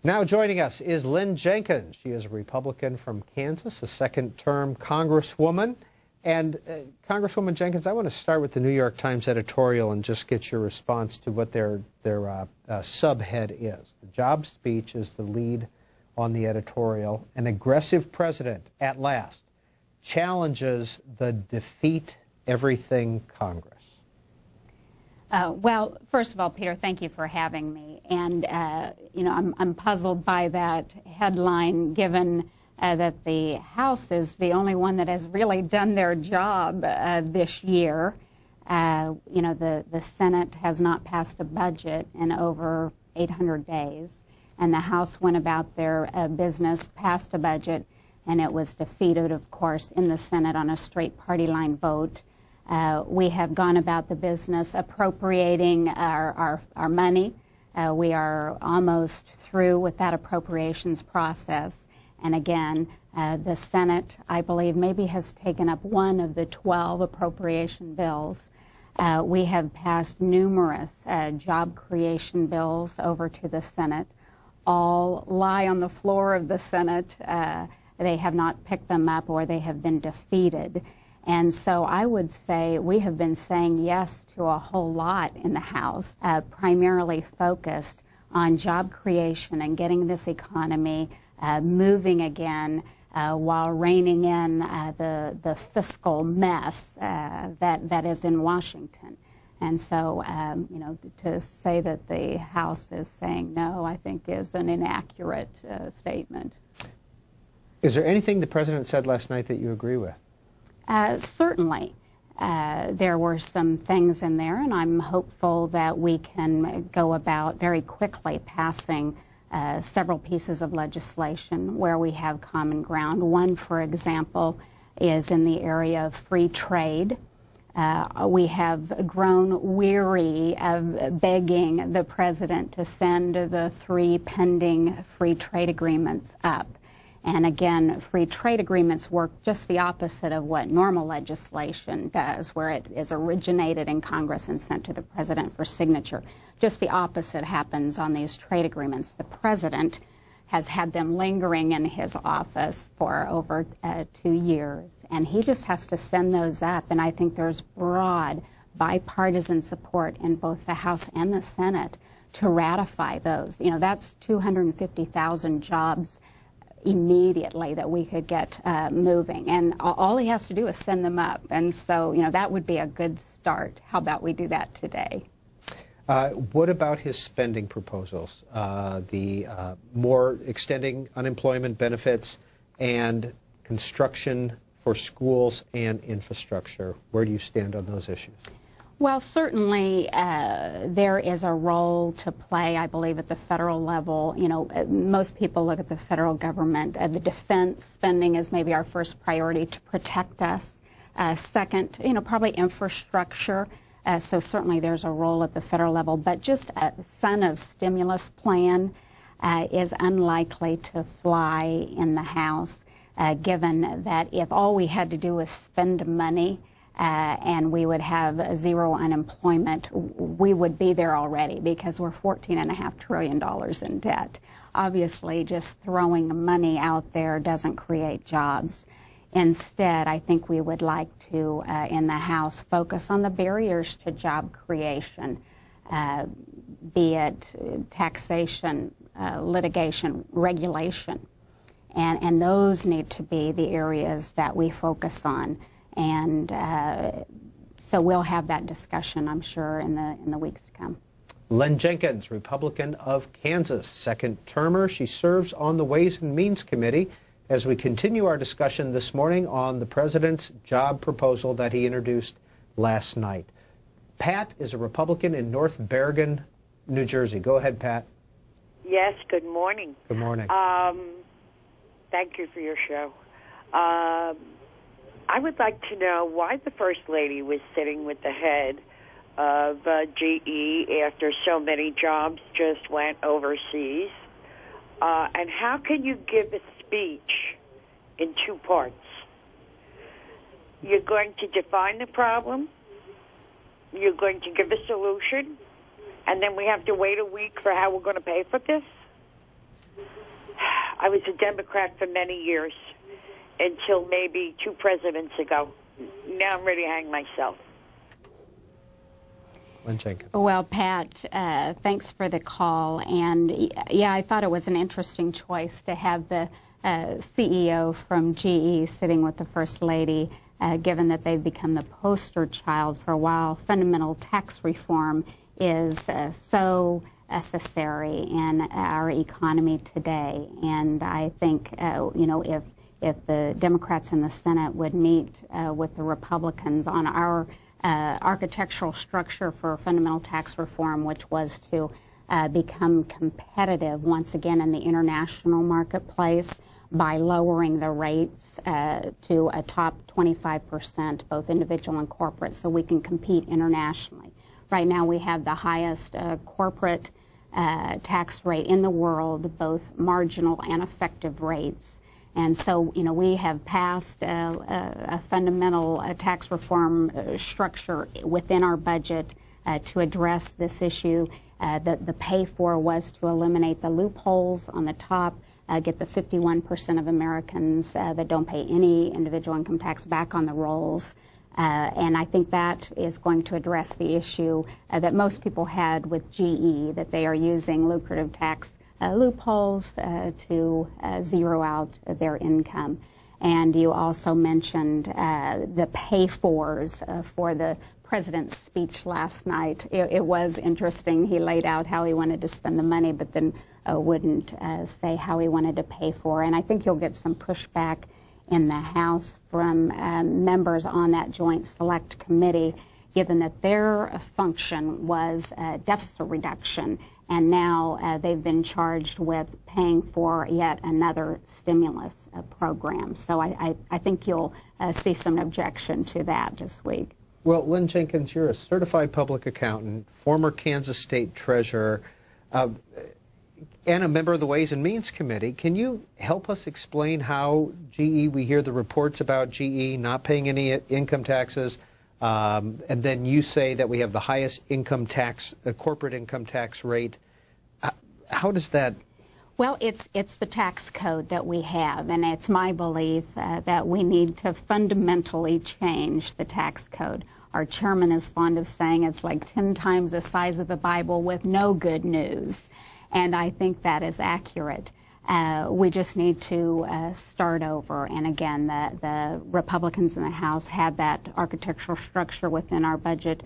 Now joining us is Lynn Jenkins. She is a Republican from Kansas, a second-term Congresswoman. And Congresswoman Jenkins, I want to start with the New York Times editorial and just get your response to what their subhead is. The job speech is the lead on the editorial. An aggressive president, at last, challenges the defeat everything Congress. Well, first of all, Peter, thank you for having me. And, you know, I'm puzzled by that headline, given that the House is the only one that has really done their job this year. You know, the Senate has not passed a budget in over 800 days. And the House went about their business, passed a budget, and it was defeated, of course, in the Senate on a straight party line vote. We have gone about the business appropriating our money. We are almost through with that appropriations process. And again, the Senate, I believe, maybe has taken up one of the 12 appropriation bills. We have passed numerous job creation bills over to the Senate. All lie on the floor of the Senate. They have not picked them up, or they have been defeated. And so I would say we have been saying yes to a whole lot in the House, primarily focused on job creation and getting this economy moving again, while reining in the fiscal mess that is in Washington. And so, you know, to say that the House is saying no, I think is an inaccurate statement. Is there anything the President said last night that you agree with? Certainly. There were some things in there, and I'm hopeful that we can go about very quickly passing several pieces of legislation where we have common ground. One, for example, is in the area of free trade. We have grown weary of begging the President to send the 3 pending free trade agreements up. And again, free trade agreements work just the opposite of what normal legislation does, where it is originated in Congress and sent to the President for signature. Just the opposite happens on these trade agreements. The President has had them lingering in his office for over 2 years, and he just has to send those up. And I think there's broad bipartisan support in both the House and the Senate to ratify those. You know, that's 250,000 jobs immediately that we could get moving, and all he has to do is send them up. And so, you know, that would be a good start. How about we do that today? What about his spending proposals? The more extending unemployment benefits and construction for schools and infrastructure. Where do you stand on those issues? Well, certainly there is a role to play, I believe, at the federal level. You know, most people look at the federal government. The defense spending is maybe our first priority to protect us. Second, you know, probably infrastructure. So certainly there's a role at the federal level. But just a son of stimulus plan is unlikely to fly in the House, given that if all we had to do was spend money, and we would have zero unemployment, we would be there already, because we're $14.5 trillion in debt. Obviously, just throwing money out there doesn't create jobs. Instead, I think we would like to, in the House, focus on the barriers to job creation, be it taxation, litigation, regulation. And those need to be the areas that we focus on. And so we'll have that discussion, I'm sure, in the weeks to come. Lynn Jenkins, Republican of Kansas, second-termer. She serves on the Ways and Means Committee as we continue our discussion this morning on the President's job proposal that he introduced last night. Pat is a Republican in North Bergen, New Jersey. Go ahead, Pat. Yes, good morning. Good morning. Thank you for your show. I would like to know why the First Lady was sitting with the head of GE after so many jobs just went overseas. And how can you give a speech in 2 parts? You're going to define the problem, you're going to give a solution, and then we have to wait a week for how we're going to pay for this? I was a Democrat for many years until maybe 2 presidents ago. Now I'm ready to hang myself. Lynn Jenkins. Well, Pat, thanks for the call. And yeah, I thought it was an interesting choice to have the CEO from GE sitting with the First Lady, given that they've become the poster child for a while. Fundamental tax reform is so necessary in our economy today. And I think, if the Democrats in the Senate would meet with the Republicans on our architectural structure for fundamental tax reform, which was to become competitive once again in the international marketplace by lowering the rates to a top 25%, both individual and corporate, so we can compete internationally. Right now we have the highest corporate tax rate in the world, both marginal and effective rates. And so, we have passed a fundamental tax reform structure within our budget to address this issue. The pay for was to eliminate the loopholes on the top, get the 51% of Americans that don't pay any individual income tax back on the rolls. And I think that is going to address the issue that most people had with GE, that they are using lucrative tax loopholes to zero out their income. And you also mentioned the pay-fors for the president's speech last night. It was interesting. He laid out how he wanted to spend the money, but then wouldn't say how he wanted to pay for. And I think you'll get some pushback in the House from members on that Joint Select Committee, given that their function was deficit reduction. And now they've been charged with paying for yet another stimulus program. So I think you'll see some objection to that this week. Well, Lynn Jenkins, you're a certified public accountant, former Kansas State treasurer, and a member of the Ways and Means Committee. Can you help us explain how GE, we hear the reports about GE not paying any income taxes, and then you say that we have the highest income tax, corporate income tax rate. How does that? Well, it's the tax code that we have, and it's my belief that we need to fundamentally change the tax code. Our chairman is fond of saying it's like 10 times the size of the Bible with no good news, and I think that is accurate. We just need to start over. And again, the Republicans in the House had that architectural structure within our budget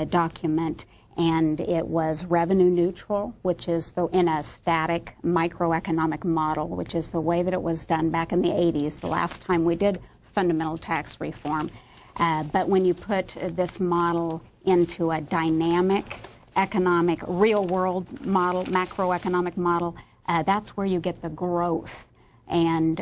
document, and it was revenue neutral, which is in a static microeconomic model, which is the way that it was done back in the 80s, the last time we did fundamental tax reform. But when you put this model into a dynamic economic, real-world model, macroeconomic model, that's where you get the growth. And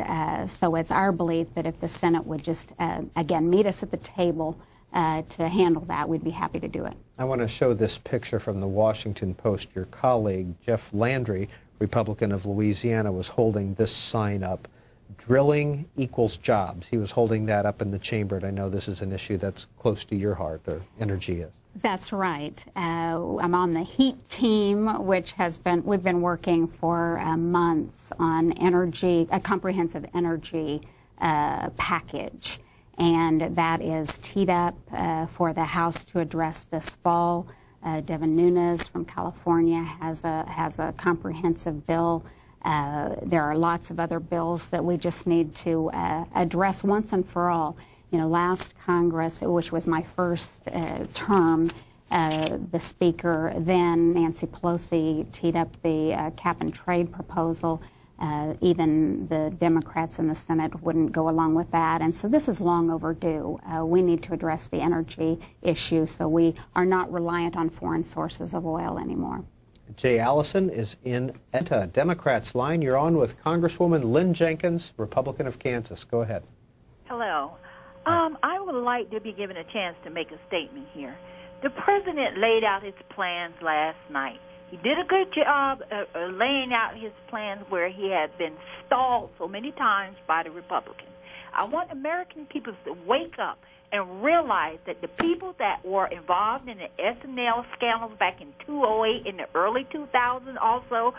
so it's our belief that if the Senate would just, again, meet us at the table to handle that, we'd be happy to do it. I want to show this picture from the Washington Post. Your colleague, Jeff Landry, Republican of Louisiana, was holding this sign up, "Drilling equals jobs." He was holding that up in the chamber, and I know this is an issue that's close to your heart, or energy is. That's right. I'm on the HEAT team, which we've been working for months on energy, a comprehensive energy package. And that is teed up for the House to address this fall. Devin Nunes from California has a comprehensive bill. There are lots of other bills that we just need to address once and for all. Last Congress, which was my first term, the Speaker then, Nancy Pelosi, teed up the cap and trade proposal. Even the Democrats in the Senate wouldn't go along with that. And so this is long overdue. We need to address the energy issue so we are not reliant on foreign sources of oil anymore. Jay Allison is in Atlanta. Democrats line. You're on with Congresswoman Lynn Jenkins, Republican of Kansas. Go ahead. Hello. I would like to be given a chance to make a statement here. The president laid out his plans last night. He did a good job laying out his plans where he had been stalled so many times by the Republicans. I want American people to wake up and realize that the people that were involved in the S&L scandals back in 2008, in the early 2000s also,